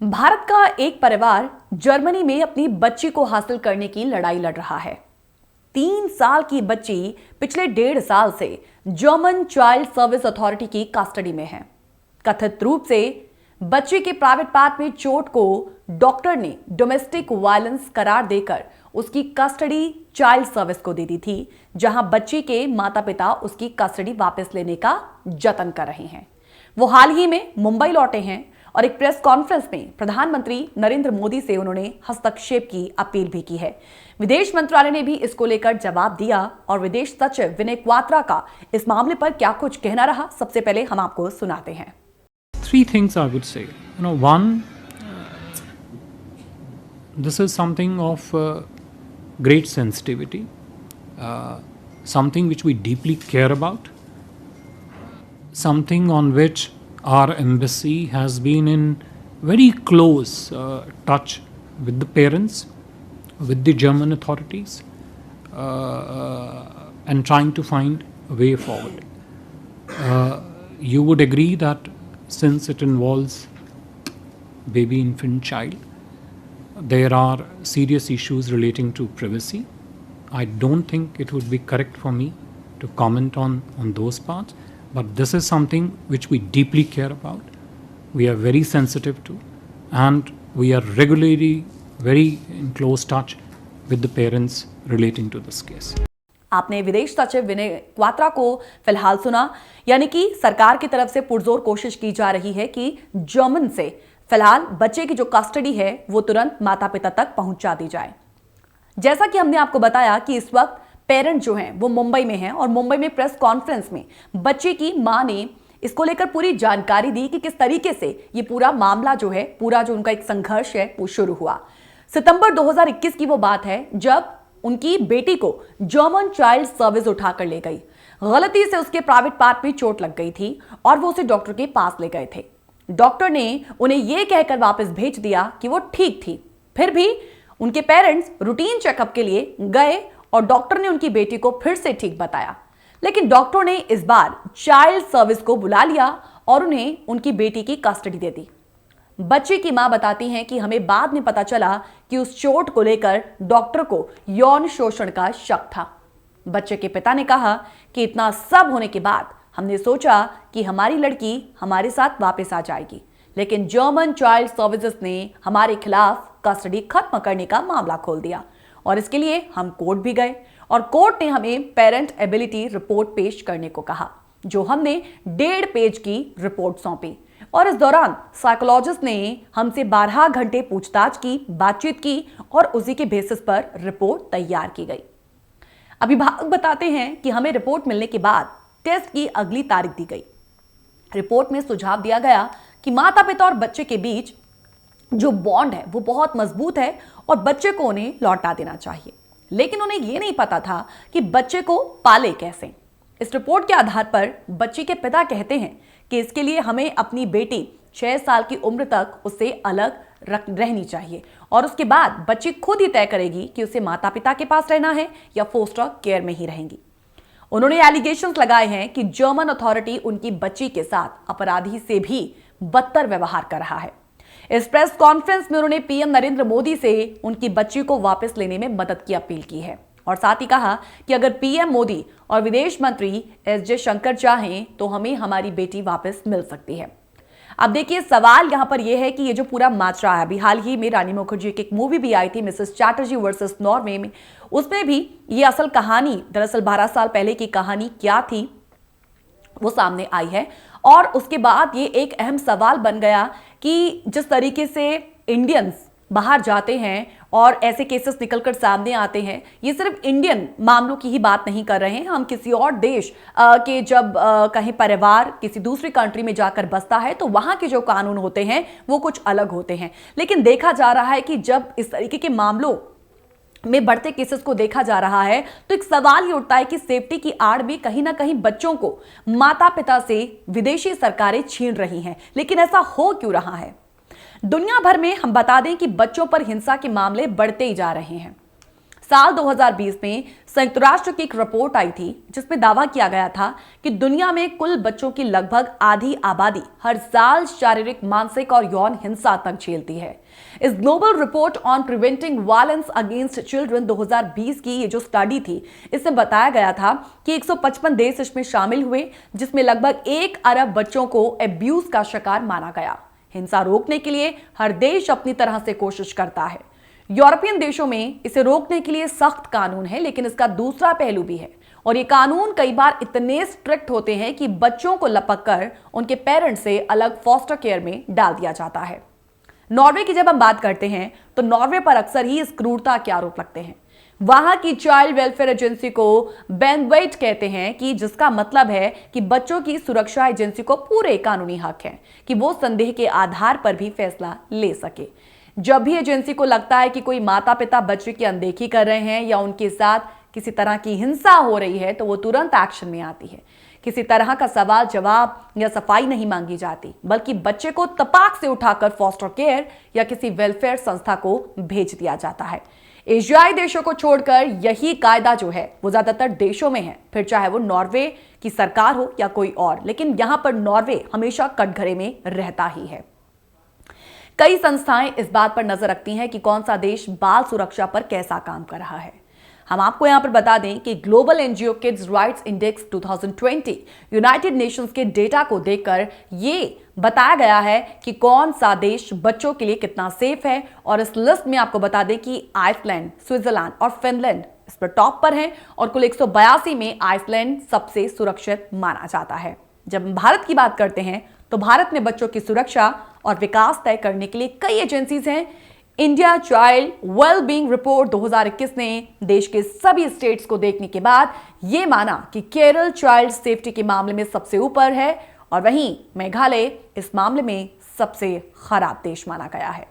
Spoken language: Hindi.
भारत का एक परिवार जर्मनी में अपनी बच्ची को हासिल करने की लड़ाई लड़ रहा है। 3 साल की बच्ची पिछले 1.5 साल से जर्मन चाइल्ड सर्विस अथॉरिटी की कस्टडी में है। कथित रूप से बच्ची के प्राइवेट पार्ट में चोट को डॉक्टर ने डोमेस्टिक वायलेंस करार देकर उसकी कस्टडी चाइल्ड सर्विस को दे दी थी, जहां बच्ची के माता पिता उसकी कस्टडी वापस लेने का जतन कर रहे हैं। वो हाल ही में मुंबई लौटे हैं और एक प्रेस कॉन्फ्रेंस में प्रधानमंत्री नरेंद्र मोदी से उन्होंने हस्तक्षेप की अपील भी की है। विदेश मंत्रालय ने भी इसको लेकर जवाब दिया और विदेश सचिव विनय क्वात्रा का इस मामले पर क्या कुछ कहना रहा, सबसे पहले हम आपको सुनाते हैं। 3 things I would say. One, this is something of great sensitivity, something which we deeply care about, something on which our embassy has been in very close touch with the parents, with the German authorities, and trying to find a way forward. You would agree that since it involves baby, infant, child, there are serious issues relating to privacy. I don't think it would be correct for me to comment on those parts, but this is something which we deeply care about, we are very sensitive to, and we are regularly very in close touch with the parents relating to this case. आपने विदेश सचिव विनय क्वात्रा को फिलहाल सुना, यानी कि सरकार की तरफ से पुरजोर कोशिश की जा रही है कि जर्मन से फिलहाल बच्चे की जो कस्टडी है वो तुरंत माता पिता तक पहुंचा दी जाए। जैसा कि हमने आपको बताया कि इस वक्त पेरेंट जो हैं वो मुंबई में हैं और मुंबई में प्रेस कॉन्फ्रेंस में बच्चे की मां ने इसको लेकर पूरी जानकारी दी कि किस तरीके से ये पूरा मामला जो है, पूरा जो उनका एक संघर्ष है वो शुरू हुआ। सितंबर 2021 की वो बात है जब उनकी बेटी को जर्मन चाइल्ड सर्विस उठाकर ले गई। गलती से उसके प्राइवेट पार्ट में चोट लग गई थी और वो उसे डॉक्टर के पास ले गए थे। डॉक्टर ने उन्हें यह कहकर वापस भेज दिया कि वो ठीक थी। फिर भी उनके पेरेंट्स रूटीन चेकअप के लिए गए और डॉक्टर ने उनकी बेटी को फिर से ठीक बताया, लेकिन डॉक्टर ने इस बार चाइल्ड सर्विस को बुला लिया और उन्हें उनकी बेटी की कस्टडी दे दी। बच्चे की मां बताती हैं कि हमें बाद में पता चला कि उस चोट को लेकर डॉक्टर को यौन शोषण का शक था। बच्चे के पिता ने कहा कि इतना सब होने के बाद हमने सोचा कि हमारी लड़की हमारे साथ वापस आ जाएगी, लेकिन जर्मन चाइल्ड सर्विसेज ने हमारे खिलाफ कस्टडी खत्म करने का मामला खोल दिया और इसके लिए हम कोर्ट भी गए और कोर्ट ने हमें पेरेंट एबिलिटी रिपोर्ट पेश करने को कहा, जो हमने 1.5 पेज की रिपोर्ट सौंपी और इस दौरान साइकोलॉजिस्ट ने हमसे 12 घंटे पूछताछ की, बातचीत की और उसी के बेसिस पर रिपोर्ट तैयार की गई। अभिभावक बताते हैं कि हमें रिपोर्ट मिलने के बाद टेस्ट की अगली तारीख दी गई। रिपोर्ट में सुझाव दिया गया कि माता पिता और बच्चे के बीच जो बॉन्ड है वो बहुत मजबूत है और बच्चे को उन्हें लौटा देना चाहिए, लेकिन उन्हें यह नहीं पता था कि बच्चे को पाले कैसे। इस रिपोर्ट के आधार पर बच्ची के पिता कहते हैं कि इसके लिए हमें अपनी बेटी 6 साल की उम्र तक उससे अलग रहनी चाहिए और उसके बाद बच्ची खुद ही तय करेगी कि उसे माता पिता के पास रहना है या फोस्टर केयर में ही रहेंगी। उन्होंने एलिगेशंस लगाए हैं कि जर्मन अथॉरिटी उनकी बच्ची के साथ अपराधी से भी बदतर व्यवहार कर रहा है। इस प्रेस कॉन्फ्रेंस में उन्होंने पीएम नरेंद्र मोदी से उनकी बच्ची को वापस लेने में मदद की अपील की है और साथ ही कहा कि अगर पीएम मोदी और विदेश मंत्री एस जयशंकर चाहें तो हमें हमारी बेटी वापस मिल सकती है। अब देखिए, सवाल यहां पर यह है कि ये जो पूरा माजरा है, अभी हाल ही में रानी मुखर्जी की एक मूवी भी आई थी मिसेस चैटर्जी वर्सेस नॉर्वे में, उसमें भी ये असल कहानी, दरअसल 12 साल पहले की कहानी क्या थी वो सामने आई है और उसके बाद ये एक अहम सवाल बन गया कि जिस तरीके से इंडियंस बाहर जाते हैं और ऐसे केसेस निकलकर सामने आते हैं, ये सिर्फ इंडियन मामलों की ही बात नहीं कर रहे हैं। हम किसी और देश के जब कहीं परिवार किसी दूसरी कंट्री में जाकर बसता है तो वहां के जो कानून होते हैं वो कुछ अलग होते हैं, लेकिन देखा जा रहा है कि जब इस तरीके के मामलों में बढ़ते केसेस को देखा जा रहा है तो एक सवाल ये उठता है कि सेफ्टी की आड़ में कहीं ना कहीं बच्चों को माता पिता से विदेशी सरकारें छीन रही हैं, लेकिन ऐसा हो क्यों रहा है? दुनिया भर में हम बता दें कि बच्चों पर हिंसा के मामले बढ़ते ही जा रहे हैं। साल 2020 में संयुक्त राष्ट्र की एक रिपोर्ट आई थी जिसमें दावा किया गया था कि दुनिया में कुल बच्चों की लगभग आधी आबादी हर साल शारीरिक, मानसिक और यौन हिंसा तक झेलती है। इस global report on preventing violence against children 2020 की ये जो स्टडी थी, इसमें बताया गया था कि 155 देश इसमें शामिल हुए, जिसमें लगभग 1 अरब बच्चों को अब्यूज का शिकार माना गया। हिंसा रोकने के लिए हर देश अपनी तरह से कोशिश करता है। यूरोपियन देशों में इसे रोकने के लिए सख्त कानून है, लेकिन इसका दूसरा पहलू भी है और ये कानून कई बार इतने स्ट्रिक्ट होते हैं कि बच्चों को लपक कर उनके पेरेंट्स से अलग फॉस्टर केयर में डाल दिया जाता है। नॉर्वे की जब हम बात करते हैं तो नॉर्वे पर अक्सर ही इस क्रूरता के आरोप लगते हैं। वहां की चाइल्ड वेलफेयर एजेंसी को बेनवेट कहते हैं, कि जिसका मतलब है कि बच्चों की सुरक्षा एजेंसी को पूरे कानूनी हक है कि वो संदेह के आधार पर भी फैसला ले सके। जब भी एजेंसी को लगता है कि कोई माता पिता बच्चे की अनदेखी कर रहे हैं या उनके साथ किसी तरह की हिंसा हो रही है, तो वो तुरंत एक्शन में आती है। किसी तरह का सवाल जवाब या सफाई नहीं मांगी जाती, बल्कि बच्चे को तपाक से उठाकर फॉस्टर केयर या किसी वेलफेयर संस्था को भेज दिया जाता है। एशियाई देशों को छोड़कर यही कायदा जो है वो ज्यादातर देशों में है, फिर चाहे वो नॉर्वे की सरकार हो या कोई और, लेकिन यहां पर नॉर्वे हमेशा कटघरे में रहता ही है। कई संस्थाएं इस बात पर नजर रखती हैं कि कौन सा देश बाल सुरक्षा पर कैसा काम कर रहा है। हम आपको यहां पर बता दें कि global NGO kids rights index 2020 United Nations के डेटा को देखकर ये बताया गया है कि कौन सा देश बच्चों के लिए कितना सेफ है, और इस लिस्ट में आपको बता दें कि आइसलैंड, स्विट्जरलैंड और फिनलैंड इस पर टॉप पर हैं और कुल 182 में आइसलैंड सबसे सुरक्षित माना जाता है। जब हम भारत की बात करते हैं तो भारत में बच्चों की सुरक्षा और विकास तय करने के लिए कई एजेंसीज हैं। इंडिया चाइल्ड वेलबींग रिपोर्ट 2021 ने देश के सभी स्टेट्स को देखने के बाद यह माना कि केरल चाइल्ड सेफ्टी के मामले में सबसे ऊपर है और वहीं मेघालय इस मामले में सबसे खराब देश माना गया है।